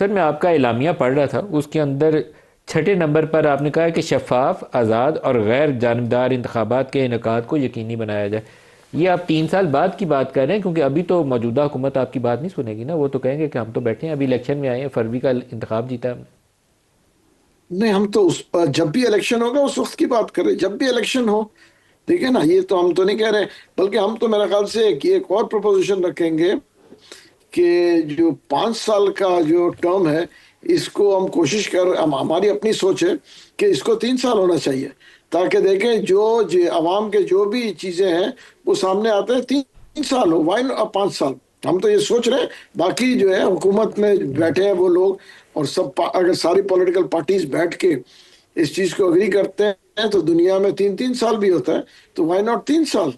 سر میں آپ کا اعلامیہ پڑھ رہا تھا، اس کے اندر چھٹے نمبر پر آپ نے کہا ہے کہ شفاف، آزاد اور غیر جانبدار انتخابات کے انعقاد کو یقینی بنایا جائے۔ یہ آپ 3 سال بعد کی بات کر رہے ہیں، کیونکہ ابھی تو موجودہ حکومت آپ کی بات نہیں سنے گی نا، وہ تو کہیں گے کہ ہم تو بیٹھے ہیں، ابھی الیکشن میں آئے ہیں، فروری کا انتخاب جیتا ہے ہم نے۔ نہیں، ہم تو جب بھی الیکشن ہوگا اس وقت کی بات کر رہے ہیں، جب بھی الیکشن ہو، ٹھیک ہے نا، یہ تو ہم تو نہیں کہہ رہے، بلکہ ہم تو میرے خیال سے ایک اور پروپوزیشن رکھیں گے کہ جو 5 سال کا جو ٹرم ہے، اس کو ہم کوشش ہماری اپنی سوچ ہے کہ اس کو 3 سال ہونا چاہیے، تاکہ دیکھیں عوام کے جو بھی چیزیں ہیں وہ سامنے آتے ہیں۔ 3 سال ہو، وائن 5 سال، ہم تو یہ سوچ رہے ہیں۔ باقی جو ہے حکومت میں بیٹھے ہیں وہ لوگ، اور اگر ساری پولیٹیکل پارٹیز بیٹھ کے اس چیز کو اگری کرتے ہیں تو دنیا میں 3 3 سال بھی ہوتا ہے، تو وائی ناٹ 3 سال؟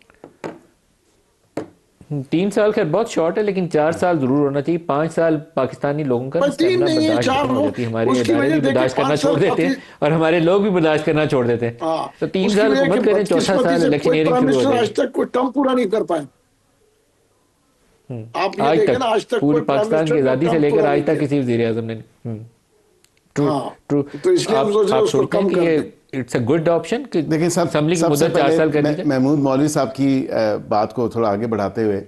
3 سال خیر بہت شارٹ ہے، لیکن 4 سال ضرور ہونا چاہیے۔ 5 سال پاکستانی لوگوں کا نا پر تین اسٹیمنا نہیں ہے، برداشت چار ختم ہو ہو۔ جاتی ہے، ہمارے اس کی ادارے وجہ بھی دیکھیں برداشت کرنا پانچ چھوڑ سال دیتے کافی، ہیں اور ہمارے لوگ بھی برداشت کرنا چھوڑ دیتے ہیں۔ ہاں، تو تین اس کی سال وجہ کہ حکومت کریں، چوتھا بدقسمتی سال سے کوئی الیکشنئرنگ پرائم شروع ہو منسٹر جائے گی۔ آج تک کوئی ٹرم پورا نہیں کر پائے۔ آپ یہ آج دیکھیں تک نا، آج تک پورے کوئی پرائم پاکستان کی منسٹر کا آزادی سے ٹرم لے کر پورا آج نہیں تک کیا۔ کسی وزیر اعظم نے نہیں۔ ٹرو ہاں، ٹرو تو اس لیے ہم سوچ رہے ہیں آپ اس کو سوچتے ہیں کم کہ کر یہ دیں۔ اٹس اے گڈ آپشن کہ دیکھیں، اسمبلی کی سب سے مدت پہلے 4 سال کر دی جائے؟ محمود مولوی صاحب کی بات کو تھوڑا آگے بڑھاتے ہوئے،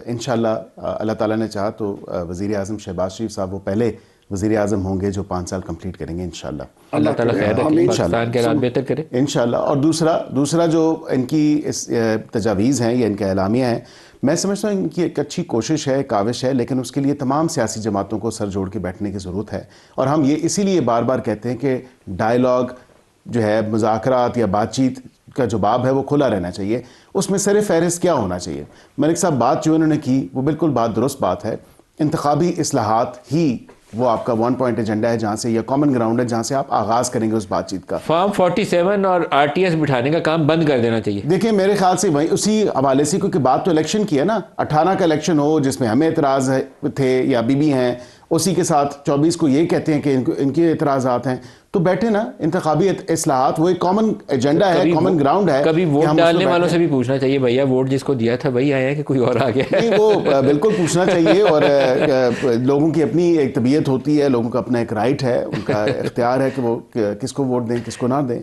انشاءاللہ اللہ تعالیٰ نے چاہا تو وزیر اعظم شہباز شریف صاحب وہ پہلے وزیر اعظم ہوں گے جو 5 سال کمپلیٹ کریں گے انشاءاللہ۔ اللہ اللہ تعالیٰ کرے، خیر رکھے، آمین۔ پاکستان کے حالات بہتر کرے۔ انشاءاللہ۔ اور دوسرا جو ان کی اس تجاویز ہیں یا ان کا اعلامیہ ہے، میں سمجھتا ہوں ان کی ایک اچھی کوشش ہے، کاوش ہے، لیکن اس کے لیے تمام سیاسی جماعتوں کو سر جوڑ کے بیٹھنے کی ضرورت ہے۔ اور ہم یہ اسی لیے بار بار کہتے ہیں کہ ڈائیلاگ جو ہے، مذاکرات یا بات چیت کا جو باب ہے وہ کھلا رہنا چاہیے۔ اس میں سر فہرست کیا ہونا چاہیے؟ ملک صاحب بات جو انہوں نے کی وہ بالکل بات درست بات ہے۔ انتخابی اصلاحات ہی وہ آپ کا 1 پوائنٹ ایجنڈا ہے، جہاں سے یا کامن گراؤنڈ ہے جہاں سے آپ آغاز کریں گے اس بات چیت کا۔ فارم 47 اور RTS بٹھانے کا کام بند کر دینا چاہیے۔ دیکھیں میرے خیال سے وہی اسی حوالے سے، کیونکہ بات تو الیکشن کی ہے نا، 18 کا الیکشن ہو جس میں ہمیں اعتراض تھے یا بی ہیں، اسی کے ساتھ 24 کو یہ کہتے ہیں کہ ان کے اعتراضات ہیں، تو بیٹھے نا انتخابی اصلاحات، وہ ایک کامن ایجنڈا ہے، کامن گراؤنڈ ہے کبھی کہ ووٹ ہم اس پہ ڈالنے والوں بیٹھیں۔ سے بھی پوچھنا چاہیے، بھیا ووٹ جس کو دیا تھا وہی آئے ہیں کہ کوئی اور آ گیا ہے؟ نہیں، وہ بالکل پوچھنا چاہیے، اور لوگوں کی اپنی ایک طبیعت ہوتی ہے، لوگوں کا اپنا ایک رائٹ ہے، ان کا اختیار ہے کہ وہ کس کو ووٹ دیں کس کو نہ دیں۔